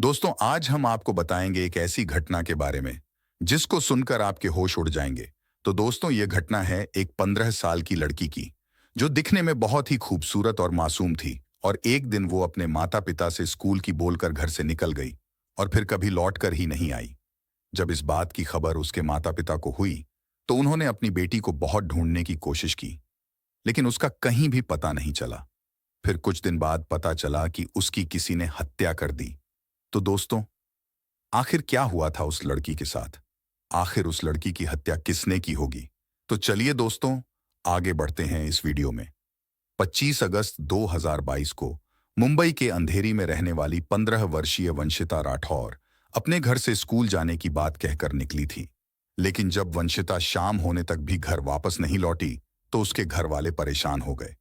दोस्तों, आज हम आपको बताएंगे एक ऐसी घटना के बारे में जिसको सुनकर आपके होश उड़ जाएंगे। तो दोस्तों, ये घटना है एक 15 साल की लड़की की, जो दिखने में बहुत ही खूबसूरत और मासूम थी। और एक दिन वो अपने माता पिता से स्कूल की बोलकर घर से निकल गई और फिर कभी लौट कर ही नहीं आई। जब इस बात की खबर उसके माता पिता को हुई, तो उन्होंने अपनी बेटी को बहुत ढूंढने की कोशिश की, लेकिन उसका कहीं भी पता नहीं चला। फिर कुछ दिन बाद पता चला कि उसकी किसी ने हत्या कर दी। तो दोस्तों, आखिर क्या हुआ था उस लड़की के साथ? आखिर उस लड़की की हत्या किसने की होगी? तो चलिए दोस्तों, आगे बढ़ते हैं इस वीडियो में। 25 अगस्त 2022 को मुंबई के अंधेरी में रहने वाली 15 वर्षीय वंशिता राठौर अपने घर से स्कूल जाने की बात कहकर निकली थी। लेकिन जब वंशिता शाम होने तक भी घर वापस नहीं लौटी, तो उसके घर वाले परेशान हो गए।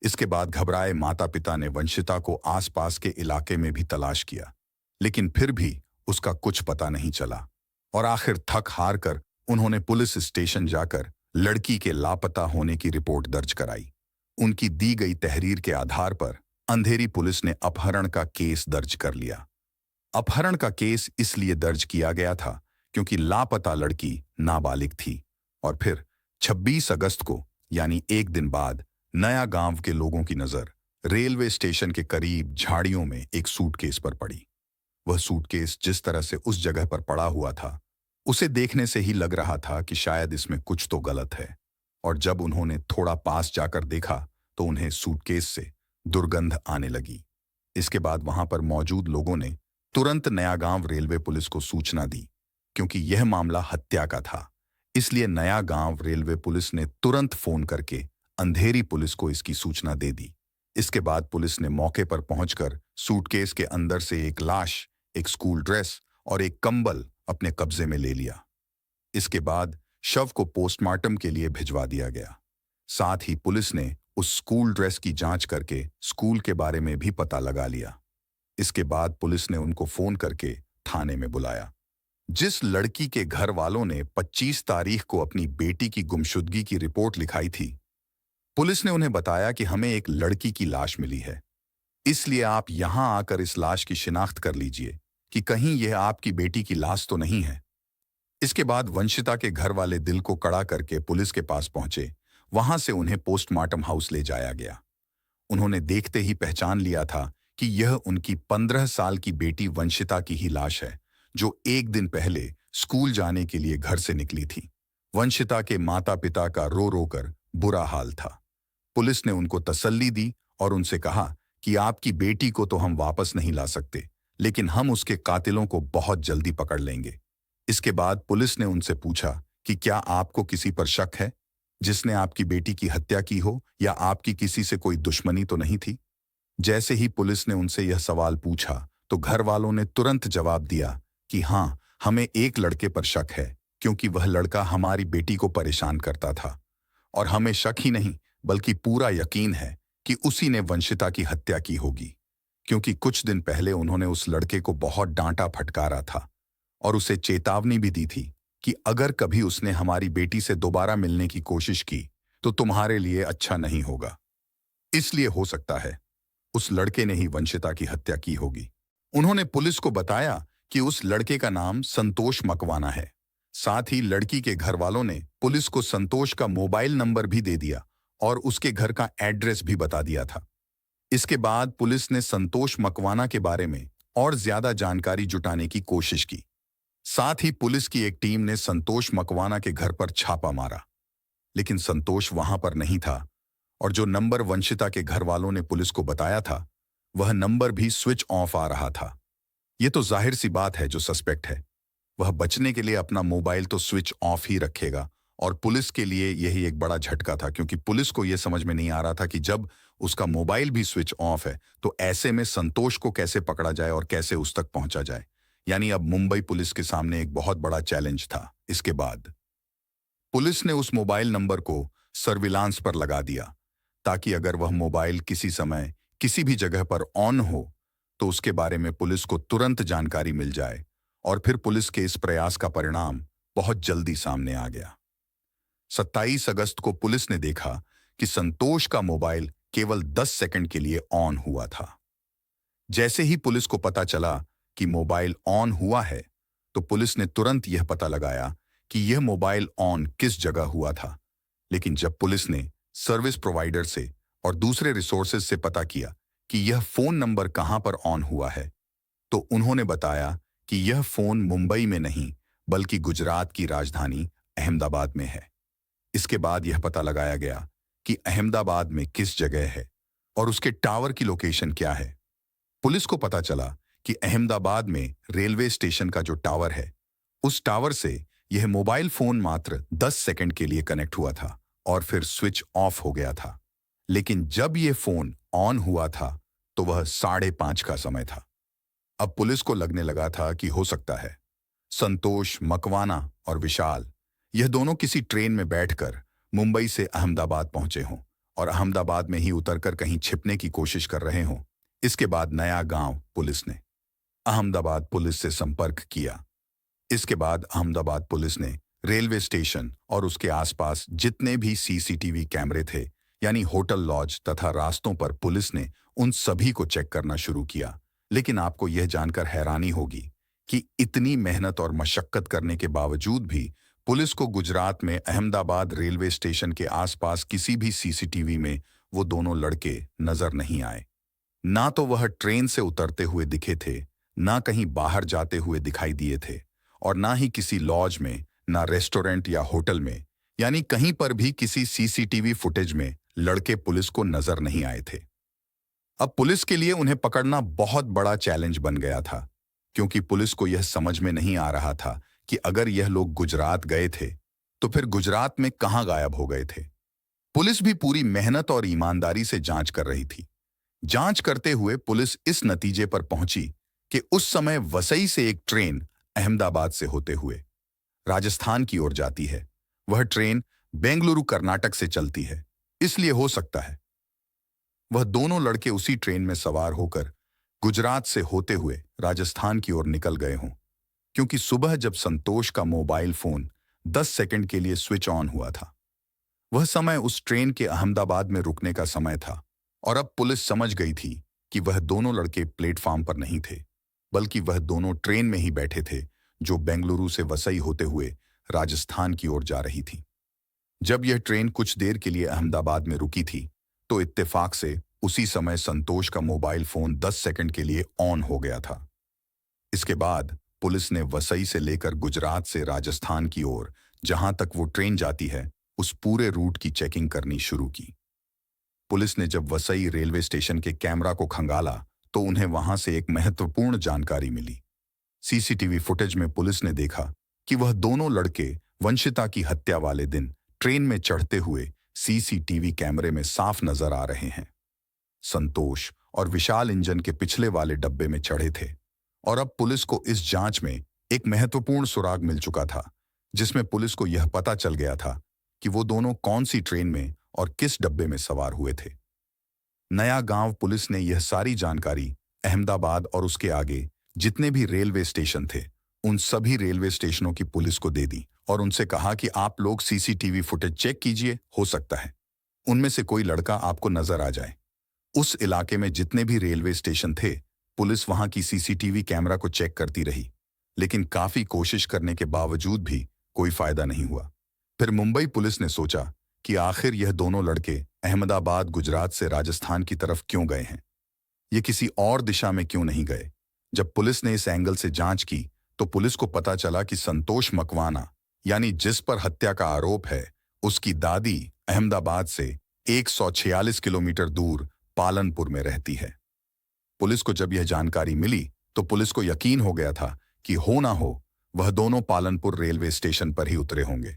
इसके बाद घबराए माता पिता ने वंशिता को आसपास के इलाके में भी तलाश किया, लेकिन फिर भी उसका कुछ पता नहीं चला। और आखिर थक हार कर उन्होंने पुलिस स्टेशन जाकर लड़की के लापता होने की रिपोर्ट दर्ज कराई। उनकी दी गई तहरीर के आधार पर अंधेरी पुलिस ने अपहरण का केस दर्ज कर लिया। अपहरण का केस इसलिए दर्ज किया गया था क्योंकि लापता लड़की नाबालिग थी। और फिर 26 अगस्त को, यानी एक दिन बाद, नया गांव के लोगों की नजर रेलवे स्टेशन के करीब झाड़ियों में एक सूटकेस पर पड़ी। वह सूटकेस जिस तरह से उस जगह पर पड़ा हुआ था, उसे देखने से ही लग रहा था कि शायद इसमें कुछ तो गलत है। और जब उन्होंने थोड़ा पास जाकर देखा, तो उन्हें सूटकेस से दुर्गंध आने लगी। इसके बाद वहां पर मौजूद लोगों ने तुरंत नया गांव रेलवे पुलिस को सूचना दी। क्योंकि यह मामला हत्या का था, इसलिए नया गांव रेलवे पुलिस ने तुरंत फोन करके अंधेरी पुलिस को इसकी सूचना दे दी। इसके बाद पुलिस ने मौके पर पहुंचकर सूटकेस के अंदर से एक लाश, एक स्कूल ड्रेस और एक कंबल अपने कब्जे में ले लिया। इसके बाद शव को पोस्टमार्टम के लिए भिजवा दिया गया। साथ ही पुलिस ने उस स्कूल ड्रेस की जांच करके स्कूल के बारे में भी पता लगा लिया। इसके बाद पुलिस ने उनको फोन करके थाने में बुलाया। जिस लड़की के घर वालों ने 25 तारीख को अपनी बेटी की गुमशुदगी की रिपोर्ट लिखाई थी, पुलिस ने उन्हें बताया कि हमें एक लड़की की लाश मिली है, इसलिए आप यहां आकर इस लाश की शिनाख्त कर लीजिए कि कहीं यह आपकी बेटी की लाश तो नहीं है। इसके बाद वंशिता के घर वाले दिल को कड़ा करके पुलिस के पास पहुंचे। वहां से उन्हें पोस्टमार्टम हाउस ले जाया गया। उन्होंने देखते ही पहचान लिया था कि यह उनकी 15 साल की बेटी वंशिता की ही लाश है, जो एक दिन पहले स्कूल जाने के लिए घर से निकली थी। वंशिता के माता पिता का रो रो कर बुरा हाल था। पुलिस ने उनको तसल्ली दी और उनसे कहा कि आपकी बेटी को तो हम वापस नहीं ला सकते, लेकिन हम उसके कातिलों को बहुत जल्दी पकड़ लेंगे। इसके बाद पुलिस ने उनसे पूछा कि क्या आपको किसी पर शक है, जिसने आपकी बेटी की हत्या की हो, या आपकी किसी से कोई दुश्मनी तो नहीं थी? जैसे ही पुलिस ने उनसे यह सवाल पूछा, तो घर वालों ने तुरंत जवाब दिया कि हाँ, हमें एक लड़के पर शक है, क्योंकि वह लड़का हमारी बेटी को परेशान करता था। और हमें शक ही नहीं, बल्कि पूरा यकीन है कि उसी ने वंशिता की हत्या की होगी, क्योंकि कुछ दिन पहले उन्होंने उस लड़के को बहुत डांटा फटकारा था और उसे चेतावनी भी दी थी कि अगर कभी उसने हमारी बेटी से दोबारा मिलने की कोशिश की, तो तुम्हारे लिए अच्छा नहीं होगा। इसलिए हो सकता है उस लड़के ने ही वंशिता की हत्या की होगी। उन्होंने पुलिस को बताया कि उस लड़के का नाम संतोष मकवाना है। साथ ही लड़की के घर वालों ने पुलिस को संतोष का मोबाइल नंबर भी दे दिया और उसके घर का एड्रेस भी बता दिया था। इसके बाद पुलिस ने संतोष मकवाना के बारे में और ज्यादा जानकारी जुटाने की कोशिश की। साथ ही पुलिस की एक टीम ने संतोष मकवाना के घर पर छापा मारा, लेकिन संतोष वहां पर नहीं था। और जो नंबर वंशिता के घर वालों ने पुलिस को बताया था, वह नंबर भी स्विच ऑफ आ रहा था। यह तो जाहिर सी बात है, जो सस्पेक्ट है वह बचने के लिए अपना मोबाइल तो स्विच ऑफ ही रखेगा। और पुलिस के लिए यही एक बड़ा झटका था, क्योंकि पुलिस को यह समझ में नहीं आ रहा था कि जब उसका मोबाइल भी स्विच ऑफ है, तो ऐसे में संतोष को कैसे पकड़ा जाए और कैसे उस तक पहुंचा जाए। यानी अब मुंबई पुलिस के सामने एक बहुत बड़ा चैलेंज था। इसके बाद पुलिस ने उस मोबाइल नंबर को सर्विलांस पर लगा दिया, ताकि अगर वह मोबाइल किसी समय किसी भी जगह पर ऑन हो, तो उसके बारे में पुलिस को तुरंत जानकारी मिल जाए। और फिर पुलिस के इस प्रयास का परिणाम बहुत जल्दी सामने आ गया। 27 अगस्त को पुलिस ने देखा कि संतोष का मोबाइल केवल 10 सेकंड के लिए ऑन हुआ था। जैसे ही पुलिस को पता चला कि मोबाइल ऑन हुआ है, तो पुलिस ने तुरंत यह पता लगाया कि यह मोबाइल ऑन किस जगह हुआ था। लेकिन जब पुलिस ने सर्विस प्रोवाइडर से और दूसरे रिसोर्सेज से पता किया कि यह फोन नंबर कहां पर ऑन हुआ है, तो उन्होंने बताया कि यह फोन मुंबई में नहीं बल्कि गुजरात की राजधानी अहमदाबाद में है। इसके बाद यह पता लगाया गया कि अहमदाबाद में किस जगह है और उसके टावर की लोकेशन क्या है। पुलिस को पता चला कि अहमदाबाद में रेलवे स्टेशन का जो टावर है, उस टावर से यह मोबाइल फोन मात्र 10 सेकंड के लिए कनेक्ट हुआ था और फिर स्विच ऑफ हो गया था। लेकिन जब यह फोन ऑन हुआ था तो वह 5:30 का समय था। अब पुलिस को लगने लगा था कि हो सकता है संतोष, मकवाना और विशाल यह दोनों किसी ट्रेन में बैठकर मुंबई से अहमदाबाद पहुंचे हों और अहमदाबाद में ही उतरकर कहीं छिपने की कोशिश कर रहे हों। इसके बाद नया गांव पुलिस ने अहमदाबाद पुलिस से संपर्क किया। इसके बाद अहमदाबाद पुलिस ने रेलवे स्टेशन और उसके आसपास जितने भी सीसीटीवी कैमरे थे, यानी होटल, लॉज तथा रास्तों पर, पुलिस ने उन सभी को चेक करना शुरू किया। लेकिन आपको यह जानकर हैरानी होगी कि इतनी मेहनत और मशक्कत करने के बावजूद भी पुलिस को गुजरात में अहमदाबाद रेलवे स्टेशन के आसपास किसी भी सीसीटीवी में वो दोनों लड़के नजर नहीं आए। ना तो वह ट्रेन से उतरते हुए दिखे थे, ना कहीं बाहर जाते हुए दिखाई दिए थे, और ना ही किसी लॉज में, ना रेस्टोरेंट या होटल में, यानी कहीं पर भी किसी सीसीटीवी फुटेज में लड़के पुलिस को नजर नहीं आए थे। अब पुलिस के लिए उन्हें पकड़ना बहुत बड़ा चैलेंज बन गया था, क्योंकि पुलिस को यह समझ में नहीं आ रहा था कि अगर यह लोग गुजरात गए थे तो फिर गुजरात में कहां गायब हो गए थे। पुलिस भी पूरी मेहनत और ईमानदारी से जांच कर रही थी। जांच करते हुए पुलिस इस नतीजे पर पहुंची कि उस समय वसई से एक ट्रेन अहमदाबाद से होते हुए राजस्थान की ओर जाती है। वह ट्रेन बेंगलुरु, कर्नाटक से चलती है, इसलिए हो सकता है वह दोनों लड़के उसी ट्रेन में सवार होकर गुजरात से होते हुए राजस्थान की ओर निकल गए हों, क्योंकि सुबह जब संतोष का मोबाइल फोन 10 सेकंड के लिए स्विच ऑन हुआ था, वह समय उस ट्रेन के अहमदाबाद में रुकने का समय था। और अब पुलिस समझ गई थी कि वह दोनों लड़के प्लेटफॉर्म पर नहीं थे, बल्कि वह दोनों ट्रेन में ही बैठे थे जो बेंगलुरु से वसई होते हुए राजस्थान की ओर जा रही थी। जब यह ट्रेन कुछ देर के लिए अहमदाबाद में रुकी थी, तो इत्तेफाक से उसी समय संतोष का मोबाइल फोन 10 सेकंड के लिए ऑन हो गया था। इसके बाद पुलिस ने वसई से लेकर गुजरात से राजस्थान की ओर जहां तक वो ट्रेन जाती है, उस पूरे रूट की चेकिंग करनी शुरू की। पुलिस ने जब वसई रेलवे स्टेशन के कैमरा को खंगाला तो उन्हें वहां से एक महत्वपूर्ण जानकारी मिली। सीसीटीवी फुटेज में पुलिस ने देखा कि वह दोनों लड़के वंशिता की हत्या वाले दिन ट्रेन में चढ़ते हुए सीसीटीवी कैमरे में साफ नजर आ रहे हैं। संतोष और विशाल इंजन के पिछले वाले डब्बे में चढ़े थे, और अब पुलिस को इस जांच में एक महत्वपूर्ण सुराग मिल चुका था, जिसमें पुलिस को यह पता चल गया था कि वो दोनों कौन सी ट्रेन में और किस डब्बे में सवार हुए थे। नया गांव पुलिस ने यह सारी जानकारी अहमदाबाद और उसके आगे जितने भी रेलवे स्टेशन थे, उन सभी रेलवे स्टेशनों की पुलिस को दे दी और उनसे कहा कि आप लोग सीसीटीवी फुटेज चेक कीजिए, हो सकता है उनमें से कोई लड़का आपको नजर आ जाए। उस इलाके में जितने भी रेलवे स्टेशन थे, पुलिस वहां की सीसीटीवी कैमरा को चेक करती रही, लेकिन काफी कोशिश करने के बावजूद भी कोई फायदा नहीं हुआ। फिर मुंबई पुलिस ने सोचा कि आखिर यह दोनों लड़के अहमदाबाद गुजरात से राजस्थान की तरफ क्यों गए हैं, ये किसी और दिशा में क्यों नहीं गए। जब पुलिस ने इस एंगल से जांच की तो पुलिस को पता चला कि संतोष मकवाना, यानी जिस पर हत्या का आरोप है, उसकी दादी अहमदाबाद से 146 किलोमीटर दूर पालनपुर में रहती है। पुलिस को जब यह जानकारी मिली तो पुलिस को यकीन हो गया था कि हो ना हो वह दोनों पालनपुर रेलवे स्टेशन पर ही उतरे होंगे।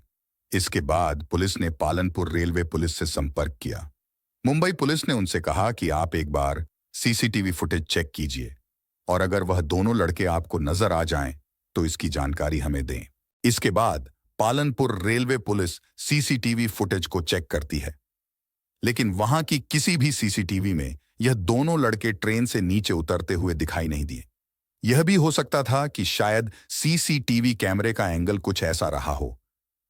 इसके बाद पुलिस ने पालनपुर रेलवे पुलिस से संपर्क किया। मुंबई पुलिस ने उनसे कहा कि आप एक बार सीसीटीवी फुटेज चेक कीजिए, और अगर वह दोनों लड़के आपको नजर आ जाएं तो इसकी जानकारी हमें दें। इसके बाद Palanpur railway police CCTV footage को चेक करती है, लेकिन वहां की किसी भी सीसीटीवी में यह दोनों लड़के ट्रेन से नीचे उतरते हुए दिखाई नहीं दिए। यह भी हो सकता था कि शायद सीसीटीवी कैमरे का एंगल कुछ ऐसा रहा हो,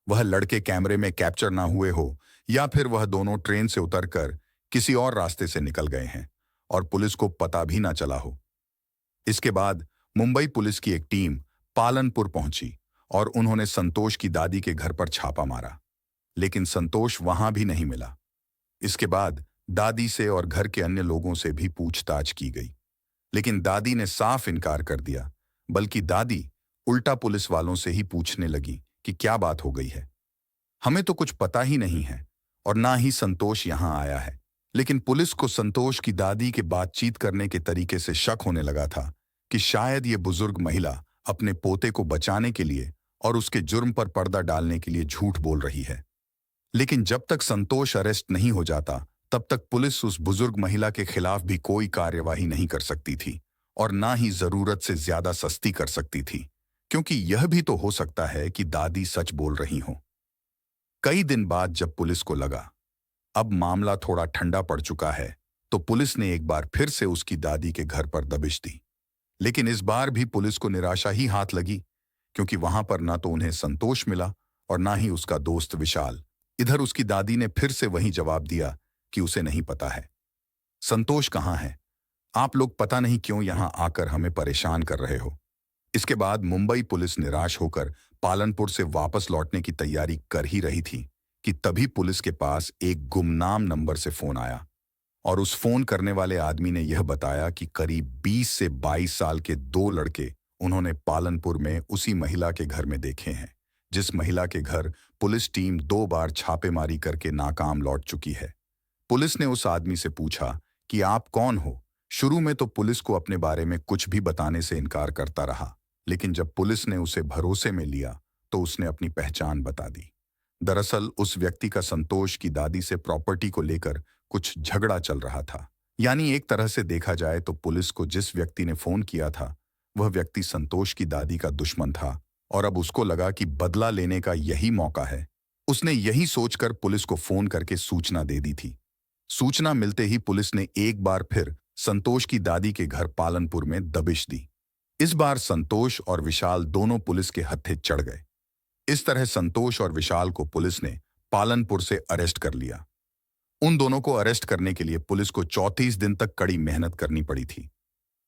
वह लड़के कैमरे में कैप्चर ना हुए हो, या फिर वह दोनों ट्रेन से उतरकर किसी और रास्ते से निकल गए हैं और पुलिस को पता भी ना चला हो। इसके बाद मुंबई पुलिस की एक टीम पालनपुर पहुंची और उन्होंने संतोष की दादी के घर पर छापा मारा, लेकिन संतोष वहां भी नहीं मिला। इसके बाद दादी से और घर के अन्य लोगों से भी पूछताछ की गई, लेकिन दादी ने साफ इनकार कर दिया। बल्कि दादी उल्टा पुलिस वालों से ही पूछने लगी कि क्या बात हो गई है, हमें तो कुछ पता ही नहीं है और ना ही संतोष यहां आया है। लेकिन पुलिस को संतोष की दादी के बातचीत करने के तरीके से शक होने लगा था कि शायद ये बुजुर्ग महिला अपने पोते को बचाने के लिए और उसके जुर्म पर पर्दा डालने के लिए झूठ बोल रही है। लेकिन जब तक संतोष अरेस्ट नहीं हो जाता, तब तक पुलिस उस बुजुर्ग महिला के खिलाफ भी कोई कार्यवाही नहीं कर सकती थी और ना ही जरूरत से ज्यादा सख्ती कर सकती थी, क्योंकि यह भी तो हो सकता है कि दादी सच बोल रही हो। कई दिन बाद जब पुलिस को लगा अब मामला थोड़ा ठंडा पड़ चुका है, तो पुलिस ने एक बार फिर से उसकी दादी के घर पर दबिश दी। लेकिन इस बार भी पुलिस को निराशा ही हाथ लगी, क्योंकि वहां पर ना तो उन्हें संतोष मिला और ना ही उसका दोस्त विशाल। इधर उसकी दादी ने फिर से वही जवाब दिया कि उसे नहीं पता है। संतोष कहाँ है? आप लोग पता नहीं क्यों यहां आकर हमें परेशान कर रहे हो। इसके बाद मुंबई पुलिस निराश होकर पालनपुर से वापस लौटने की तैयारी कर ही रही थी कि तभी पुलिस के पास एक गुमनाम नंबर से फोन आया और उस फोन करने वाले आदमी ने यह बताया कि करीब 20 से 22 साल के दो लड़के उन्होंने पालनपुर में उसी महिला के घर में देखे हैं, जिस महिला के घर पुलिस टीम 2 बार छापेमारी करके नाकाम लौट चुकी है। पुलिस ने उस आदमी से पूछा कि आप कौन हो? शुरू में तो पुलिस को अपने बारे में कुछ भी बताने से इनकार करता रहा, लेकिन जब पुलिस ने उसे भरोसे में लिया तो उसने अपनी पहचान बता दी। दरअसल उस व्यक्ति का संतोष की दादी से प्रॉपर्टी को लेकर कुछ झगड़ा चल रहा था। यानी एक तरह से देखा जाए तो पुलिस को जिस व्यक्ति ने फोन किया था वह व्यक्ति संतोष की दादी का दुश्मन था और अब उसको लगा कि बदला लेने का यही मौका है। उसने यही सोचकर पुलिस को फोन करके सूचना दे दी थी। सूचना मिलते ही पुलिस ने एक बार फिर संतोष की दादी के घर पालनपुर में दबिश दी। इस बार संतोष और विशाल दोनों पुलिस के हत्थे चढ़ गए। इस तरह संतोष और विशाल को पुलिस ने पालनपुर से अरेस्ट कर लिया। उन दोनों को अरेस्ट करने के लिए पुलिस को 34 दिन तक कड़ी मेहनत करनी पड़ी थी।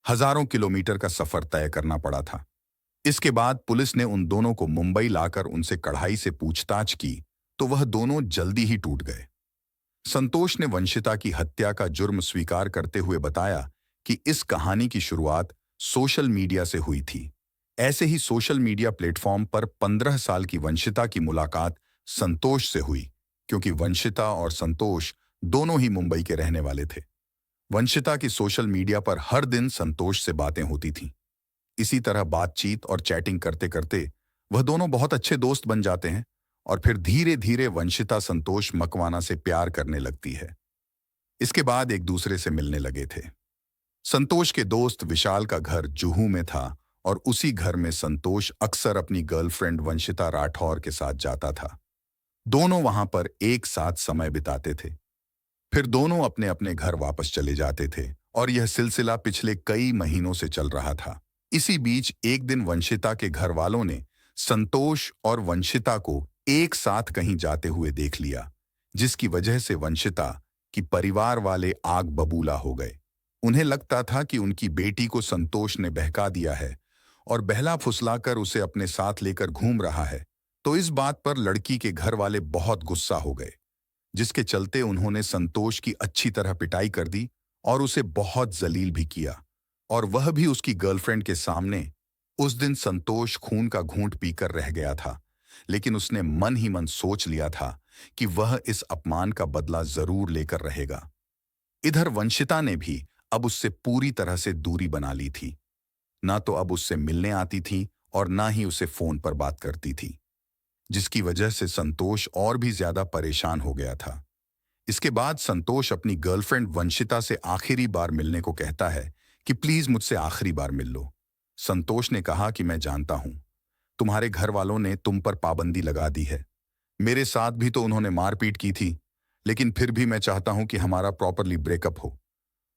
हजारों किलोमीटर का सफर तय करना पड़ा था। इसके बाद पुलिस ने उन दोनों को मुंबई लाकर उनसे कड़ाई से पूछताछ की तो वह दोनों जल्दी ही टूट गए। संतोष ने वंशिता की हत्या का जुर्म स्वीकार करते हुए बताया कि इस कहानी की शुरुआत सोशल मीडिया से हुई थी। ऐसे ही सोशल मीडिया प्लेटफॉर्म पर 15 साल की वंशिता की मुलाकात संतोष से हुई, क्योंकि वंशिता और संतोष दोनों ही मुंबई के रहने वाले थे। वंशिता की सोशल मीडिया पर हर दिन संतोष से बातें होती थीं। इसी तरह बातचीत और चैटिंग करते करते वह दोनों बहुत अच्छे दोस्त बन जाते हैं और फिर धीरे धीरे वंशिता संतोष मकवाना से प्यार करने लगती है। इसके बाद एक दूसरे से मिलने लगे थे। संतोष के दोस्त विशाल का घर जुहू में था और उसी घर में संतोष अक्सर अपनी गर्लफ्रेंड वंशिता राठौर के साथ जाता था। दोनों वहां पर एक साथ समय बिताते थे। फिर दोनों अपने अपने घर वापस चले जाते थे और यह सिलसिला पिछले कई महीनों से चल रहा था। इसी बीच एक दिन वंशिता के घर वालों ने संतोष और वंशिता को एक साथ कहीं जाते हुए देख लिया, जिसकी वजह से वंशिता की परिवार वाले आग बबूला हो गए। उन्हें लगता था कि उनकी बेटी को संतोष ने बहका दिया है और बहला फुसलाकर उसे अपने साथ लेकर घूम रहा है। तो इस बात पर लड़की के घर वाले बहुत गुस्सा हो गए, जिसके चलते उन्होंने संतोष की अच्छी तरह पिटाई कर दी और उसे बहुत जलील भी किया, और वह भी उसकी गर्लफ्रेंड के सामने। उस दिन संतोष खून का घूंट पीकर रह गया था, लेकिन उसने मन ही मन सोच लिया था कि वह इस अपमान का बदला जरूर लेकर रहेगा। इधर वंशिता ने भी अब उससे पूरी तरह से दूरी बना ली थी। ना तो अब उससे मिलने आती थी और ना ही उसे फोन पर बात करती थी, जिसकी वजह से संतोष और भी ज्यादा परेशान हो गया था। इसके बाद संतोष अपनी गर्लफ्रेंड वंशिता से आखिरी बार मिलने को कहता है कि प्लीज मुझसे आखिरी बार मिल लो। संतोष ने कहा कि मैं जानता हूं तुम्हारे घर वालों ने तुम पर पाबंदी लगा दी है, मेरे साथ भी तो उन्होंने मारपीट की थी, लेकिन फिर भी मैं चाहता हूं कि हमारा प्रॉपरली ब्रेकअप हो।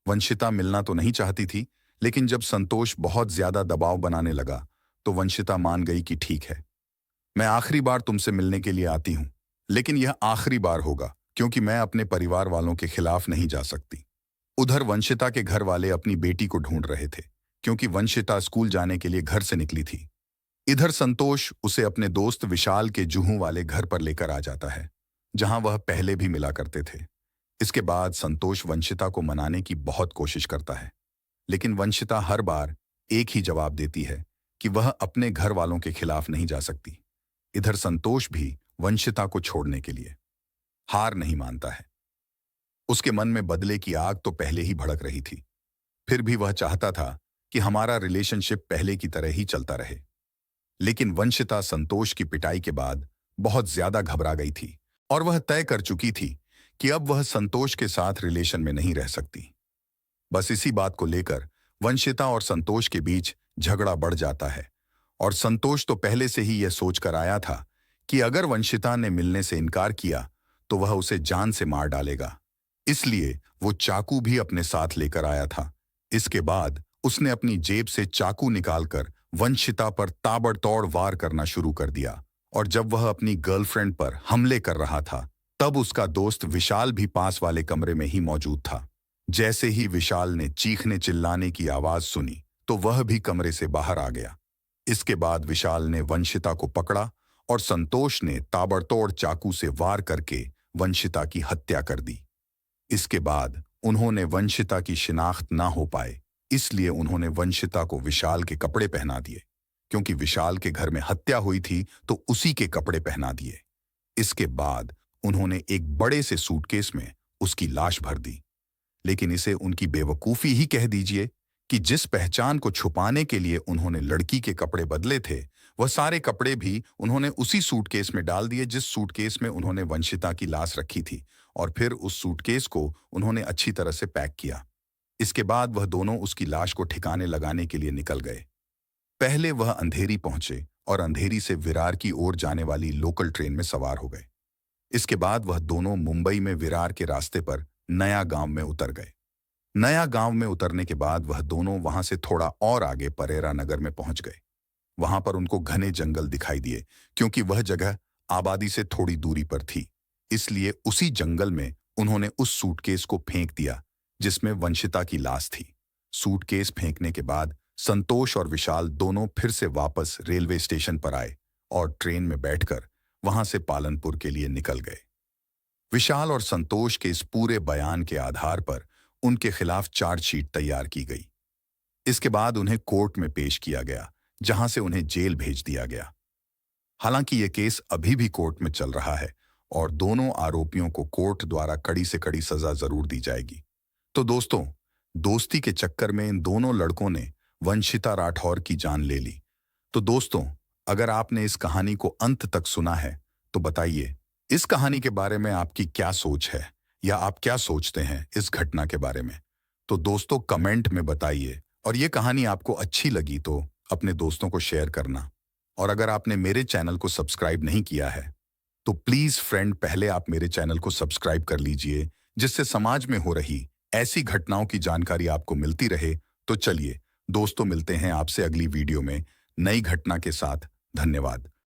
वंशिता मिलना तो नहीं चाहती थी, लेकिन जब संतोष बहुत ज्यादा दबाव बनाने लगा तो वंशिता मान गई कि ठीक है, मैं आखिरी बार तुमसे मिलने के लिए आती हूं, लेकिन यह आखिरी बार होगा क्योंकि मैं अपने परिवार वालों के खिलाफ नहीं जा सकती। उधर वंशिता के घर वाले अपनी बेटी को ढूंढ रहे थे, क्योंकि वंशिता स्कूल जाने के लिए घर से निकली थी। इधर संतोष उसे अपने दोस्त विशाल के जुहू वाले घर पर लेकर आ जाता है, जहां वह पहले भी मिला करते थे। इसके बाद संतोष वंशिता को मनाने की बहुत कोशिश करता है, लेकिन वंशिता हर बार एक ही जवाब देती है कि वह अपने घर वालों के खिलाफ नहीं जा सकती। इधर संतोष भी वंशिता को छोड़ने के लिए हार नहीं मानता है। उसके मन में बदले की आग तो पहले ही भड़क रही थी, फिर भी वह चाहता था कि हमारा रिलेशनशिप पहले की तरह ही चलता रहे। लेकिन वंशिता संतोष की पिटाई के बाद बहुत ज्यादा घबरा गई थी और वह तय कर चुकी थी कि अब वह संतोष के साथ रिलेशन में नहीं रह सकती। बस इसी बात को लेकर वंशिता और संतोष के बीच झगड़ा बढ़ जाता है और संतोष तो पहले से ही यह सोचकर आया था कि अगर वंशिता ने मिलने से इनकार किया तो वह उसे जान से मार डालेगा। इसलिए वो चाकू भी अपने साथ लेकर आया था। इसके बाद उसने अपनी जेब से चाकू निकालकर वंशिता पर ताबड़तोड़ वार करना शुरू कर दिया और जब वह अपनी गर्लफ्रेंड पर हमले कर रहा था तब उसका दोस्त विशाल भी पास वाले कमरे में ही मौजूद था। जैसे ही विशाल ने चीखने चिल्लाने की आवाज सुनी तो वह भी कमरे से बाहर आ गया। इसके बाद विशाल ने वंशिता को पकड़ा और संतोष ने ताबड़तोड़ चाकू से वार करके वंशिता की हत्या कर दी। इसके बाद उन्होंने वंशिता की शिनाख्त ना हो पाए, इसलिए उन्होंने वंशिता को विशाल के कपड़े पहना दिए। क्योंकि विशाल के घर में हत्या हुई थी तो उसी के कपड़े पहना दिए। इसके बाद उन्होंने एक बड़े से सूटकेस में उसकी लाश भर दी। लेकिन इसे उनकी बेवकूफी ही कह दीजिए कि जिस पहचान को छुपाने के लिए उन्होंने लड़की के कपड़े बदले थे, वह सारे कपड़े भी उन्होंने उसी सूटकेस में डाल दिए जिस सूटकेस में उन्होंने वंशिता की लाश रखी थी, और फिर उस सूटकेस को उन्होंने अच्छी तरह से पैक किया। इसके बाद वह दोनों उसकी लाश को ठिकाने लगाने के लिए निकल गए। पहले वह अंधेरी पहुंचे और अंधेरी से विरार की ओर जाने वाली लोकल ट्रेन में सवार हो गए। इसके बाद वह दोनों मुंबई में विरार के रास्ते पर नया गांव में उतर गए। नया गांव में उतरने के बाद वह दोनों वहां से थोड़ा और आगे परेरा नगर में पहुंच गए। वहां पर उनको घने जंगल दिखाई दिए, क्योंकि वह जगह आबादी से थोड़ी दूरी पर थी। इसलिए उसी जंगल में उन्होंने उस सूटकेस को फेंक दिया जिसमें वंशिता की लाश थी। सूटकेस फेंकने के बाद संतोष और विशाल दोनों फिर से वापस रेलवे स्टेशन पर आए और ट्रेन में बैठकर वहां से पालनपुर के लिए निकल गए। विशाल और संतोष के इस पूरे बयान के आधार पर उनके खिलाफ चार्जशीट तैयार की गई। इसके बाद उन्हें कोर्ट में पेश किया गया, जहां से उन्हें जेल भेज दिया गया। हालांकि यह केस अभी भी कोर्ट में चल रहा है और दोनों आरोपियों को कोर्ट द्वारा कड़ी से कड़ी सजा जरूर दी जाएगी। तो दोस्तों, दोस्ती के चक्कर में इन दोनों लड़कों ने वंशिता राठौर की जान ले ली। तो दोस्तों, अगर आपने इस कहानी को अंत तक सुना है तो बताइए इस कहानी के बारे में आपकी क्या सोच है, या आप क्या सोचते हैं इस घटना के बारे में। तो दोस्तों, कमेंट में बताइए, और ये कहानी आपको अच्छी लगी तो अपने दोस्तों को शेयर करना। और अगर आपने मेरे चैनल को सब्सक्राइब नहीं किया है तो प्लीज फ्रेंड, पहले आप मेरे चैनल को सब्सक्राइब कर लीजिए, जिससे समाज में हो रही ऐसी घटनाओं की जानकारी आपको मिलती रहे। तो चलिए दोस्तों, मिलते हैं आपसे अगली वीडियो में नई घटना के साथ। धन्यवाद।